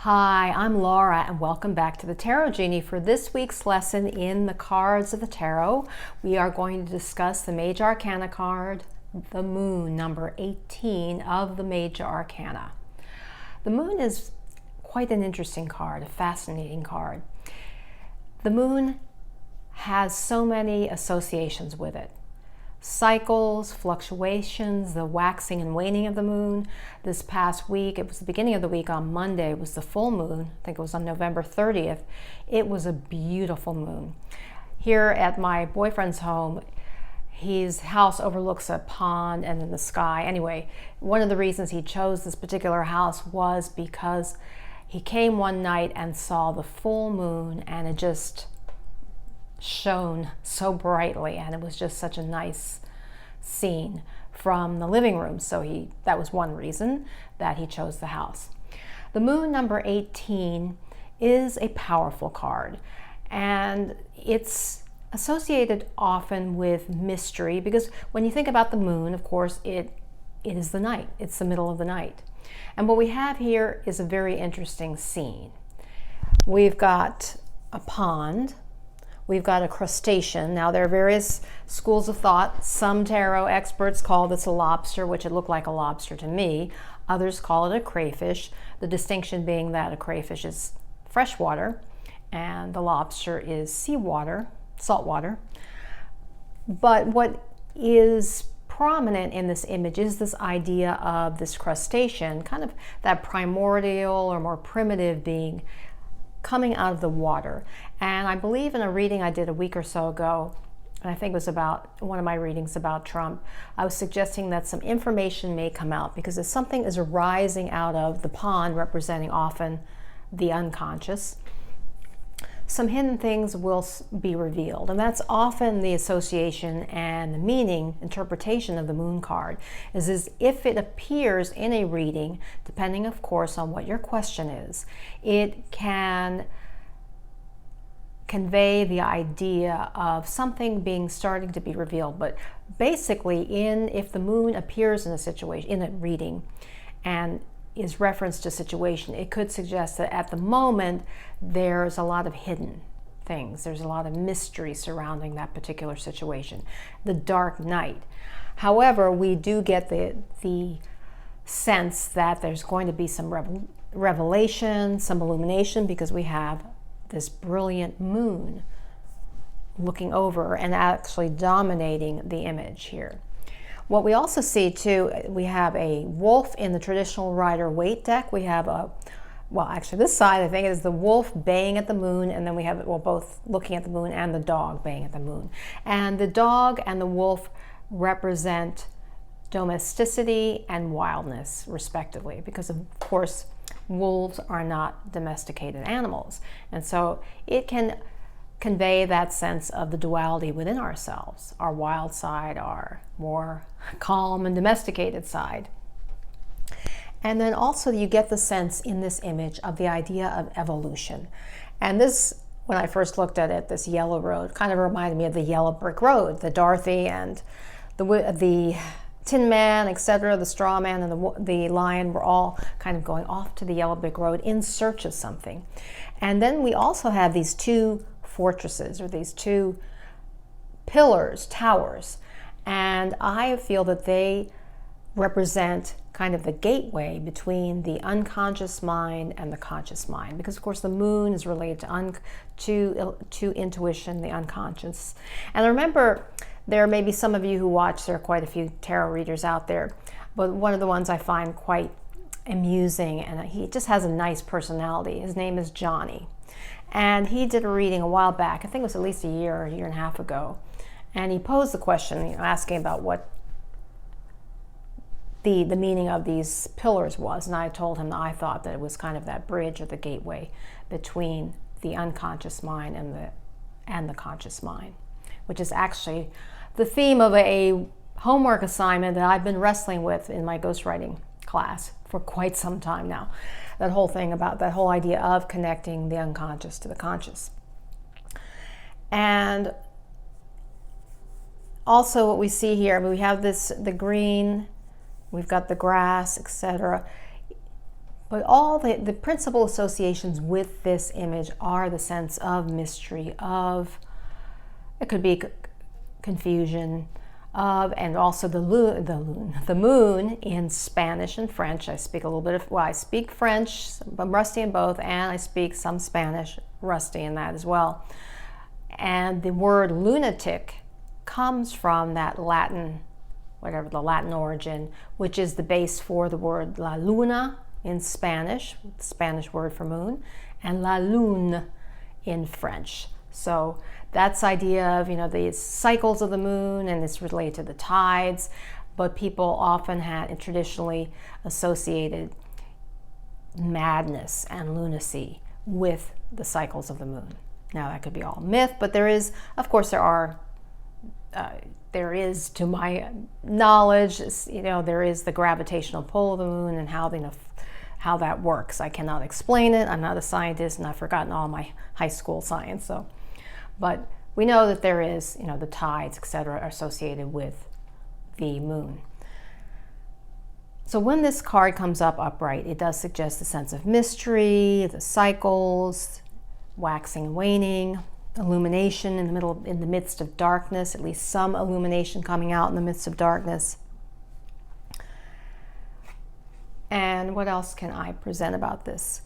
Hi, I'm Laura and welcome back to the Tarot Genie. For this week's lesson in the cards of the Tarot, we are going to discuss the Major Arcana card, the Moon, number 18 of the Major Arcana. The Moon is quite an interesting card, a fascinating card. The Moon has so many associations with it. Cycles, fluctuations, the waxing and waning of the moon. This past week, it was the beginning of the week on Monday, was the full moon. I think it was on November 30th. It was a beautiful moon. Here at my boyfriend's home, his house overlooks a pond and then the sky. Anyway, one of the reasons he chose this particular house was because he came one night and saw the full moon and it just shone so brightly, and it was just such a nice scene from the living room. So that was one reason that he chose the house. The Moon number 18 is a powerful card, and it's associated often with mystery because when you think about the moon, of course, it is the night. It's the middle of the night. And what we have here is a very interesting scene. We've got a pond. We've got a crustacean. Now, there are various schools of thought. Some tarot experts call this a lobster, which it looked like a lobster to me. Others call it a crayfish, the distinction being that a crayfish is freshwater and the lobster is seawater, saltwater. But what is prominent in this image is this idea of this crustacean, kind of that primordial or more primitive being coming out of the water. And I believe in a reading I did a week or so ago, and I think it was about one of my readings about Trump, I was suggesting that some information may come out because if something is arising out of the pond, representing often the unconscious, some hidden things will be revealed. And that's often the association and the meaning, interpretation of the moon card, is if it appears in a reading, depending of course on what your question is, it can convey the idea of something starting to be revealed. But basically, if the moon appears in a situation, in a reading, and is referenced to a situation, it could suggest that at the moment there's a lot of hidden things. There's a lot of mystery surrounding that particular situation, the dark night. However, we do get the sense that there's going to be some revelation, some illumination, because we have this brilliant moon looking over and actually dominating the image here. What we also see too, we have a wolf in the traditional Rider-Waite deck. We have actually this side I think is the wolf baying at the moon, and then we have both looking at the moon and the dog baying at the moon. And the dog and the wolf represent domesticity and wildness respectively, because of course wolves are not domesticated animals. And so it can convey that sense of the duality within ourselves, our wild side, our more calm and domesticated side. And then also you get the sense in this image of the idea of evolution. And this, when I first looked at it, this yellow road kind of reminded me of the yellow brick road, the Dorothy and the Tin Man, etc., the Straw Man and the Lion were all kind of going off to the yellow brick road in search of something. And then we also have these two fortresses, or these two pillars, towers, and I feel that they represent kind of the gateway between the unconscious mind and the conscious mind, because of course the moon is related to intuition, the unconscious. And I remember there may be some of you who watch, there are quite a few tarot readers out there, but one of the ones I find quite amusing, and he just has a nice personality, his name is Johnny. And he did a reading a while back, I think it was at least a year and a half ago. And he posed the question, asking about what the meaning of these pillars was. And I told him that I thought that it was kind of that bridge or the gateway between the unconscious mind and the conscious mind, which is actually the theme of a homework assignment that I've been wrestling with in my ghostwriting class for quite some time now. That whole thing about that whole idea of connecting the unconscious to the conscious. And also what we see here, we have the green, we've got the grass, etc. But all the principal associations with this image are the sense of mystery, of, it could be confusion, of, and also the moon in Spanish and French. I speak a little bit of, well, I speak French, I'm rusty in both, and I speak some Spanish, rusty in that as well. And the word lunatic comes from that Latin, whatever the Latin origin, which is the base for the word la luna in Spanish, the Spanish word for moon, and la lune in French. So that's idea of, the cycles of the moon, and it's related to the tides, but people often had traditionally associated madness and lunacy with the cycles of the moon. Now that could be all myth, but there is, to my knowledge, there is the gravitational pull of the moon and how that works. I cannot explain it. I'm not a scientist, and I've forgotten all my high school science. But we know that there is, the tides, etc., are associated with the moon. So when this card comes up upright, it does suggest a sense of mystery, the cycles, waxing and waning, illumination in the midst of darkness, at least some illumination coming out in the midst of darkness. And what else can I present about this?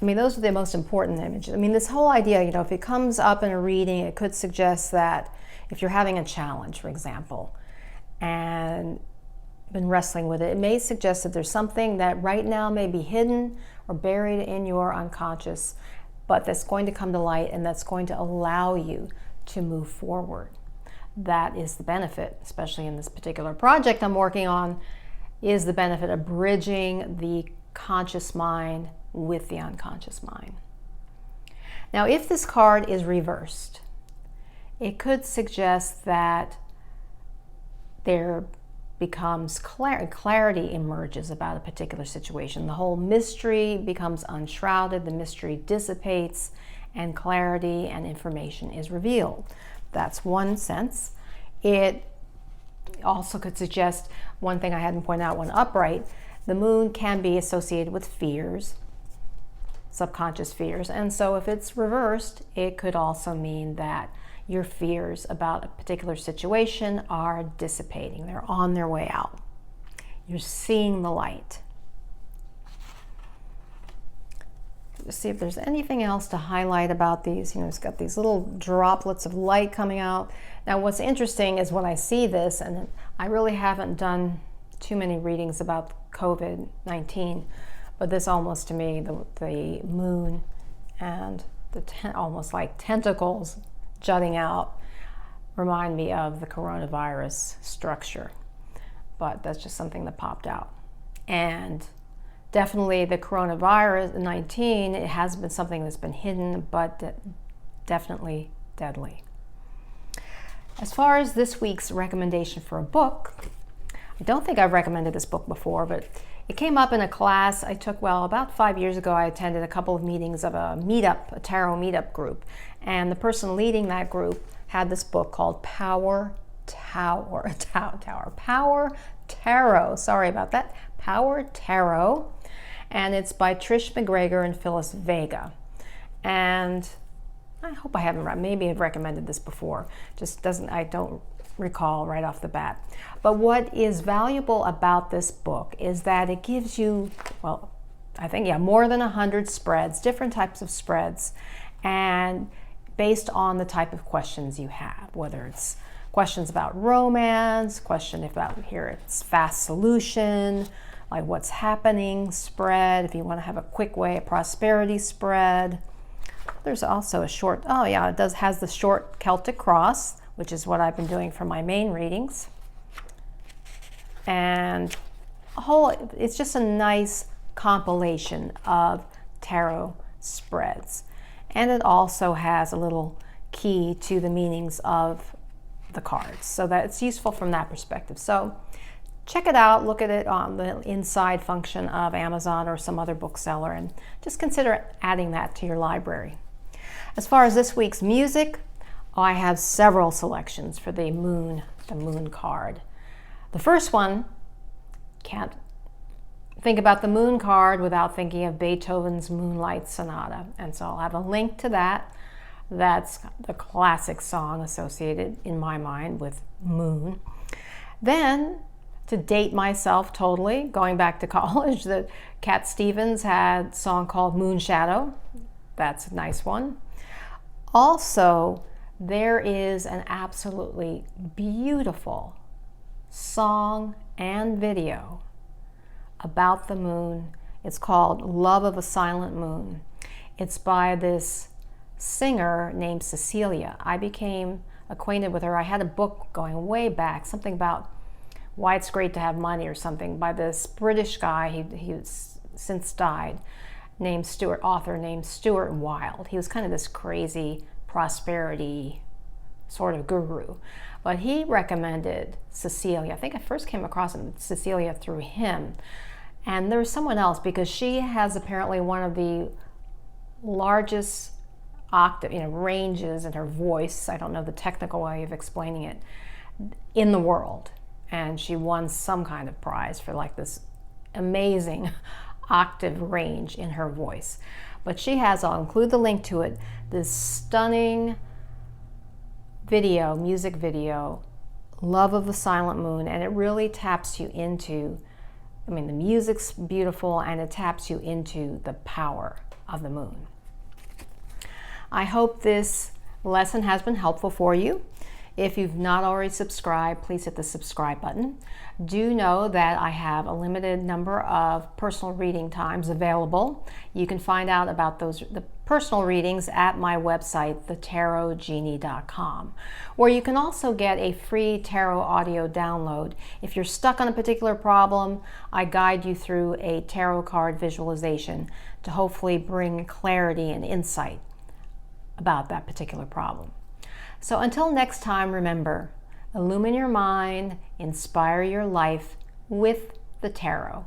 Those are the most important images. This whole idea, if it comes up in a reading, it could suggest that if you're having a challenge, for example, and been wrestling with it, it may suggest that there's something that right now may be hidden or buried in your unconscious, but that's going to come to light, and that's going to allow you to move forward. That is the benefit, especially in this particular project I'm working on, is the benefit of bridging the conscious mind with the unconscious mind. Now, if this card is reversed, it could suggest that there becomes clarity emerges about a particular situation. The whole mystery becomes unshrouded, the mystery dissipates, and clarity and information is revealed. That's one sense. It also could suggest, one thing I hadn't pointed out when upright, the moon can be associated with fears, subconscious fears, and so if it's reversed, it could also mean that your fears about a particular situation are dissipating. They're on their way out. You're seeing the light. Let's see if there's anything else to highlight about these. It's got these little droplets of light coming out. Now, what's interesting is when I see this, and I really haven't done too many readings about COVID-19, but this almost, to me, the moon and the almost like tentacles jutting out remind me of the coronavirus structure. But that's just something that popped out. And definitely the coronavirus 19, it has been something that's been hidden, but definitely deadly. As far as this week's recommendation for a book, I don't think I've recommended this book before, but it came up in a class I took, about 5 years ago. I attended a couple of meetings of a tarot meetup group, and the person leading that group had this book called Power Tarot. Sorry about that. Power Tarot, and it's by Trish McGregor and Phyllis Vega. And I hope I haven't, maybe I've recommended this before. I don't recall right off the bat. But what is valuable about this book is that it gives you, more than 100 spreads, different types of spreads, and based on the type of questions you have, whether it's questions about romance, it's fast solution, like what's happening spread, if you want to have a quick way, a prosperity spread. There's also a short, it has the short Celtic cross, which is what I've been doing for my main readings. And it's just a nice compilation of tarot spreads. And it also has a little key to the meanings of the cards, so that it's useful from that perspective. So check it out, look at it on the inside function of Amazon or some other bookseller, and just consider adding that to your library. As far as this week's music, I have several selections for the moon card. The first one, can't think about the moon card without thinking of Beethoven's Moonlight Sonata. And so I'll have a link to that. That's the classic song associated in my mind with moon. Then, to date myself totally, going back to college, that Cat Stevens had a song called Moon Shadow. That's a nice one. Also, there is an absolutely beautiful song and video about the moon. It's called Love of a Silent Moon. It's by this singer named Cecilia. I became acquainted with her. I had a book going way back, something about why it's great to have money or something, by this British guy, he's since died, author named Stuart Wilde. He was kind of this crazy prosperity sort of guru. But he recommended Cecilia. I think I first came across Cecilia through him. And there was someone else, because she has apparently one of the largest octave, ranges in her voice. I don't know the technical way of explaining it, in the world. And she won some kind of prize for like this amazing octave range in her voice. But she has, I'll include the link to it, this stunning video, music video, Love of the Silent Moon, and it really taps you into, the music's beautiful, and it taps you into the power of the moon. I hope this lesson has been helpful for you. If you've not already subscribed, please hit the subscribe button. Do know that I have a limited number of personal reading times available. You can find out about the personal readings at my website, thetarotgenie.com, where you can also get a free tarot audio download. If you're stuck on a particular problem, I guide you through a tarot card visualization to hopefully bring clarity and insight about that particular problem. So until next time, remember, illumine your mind, inspire your life with the tarot.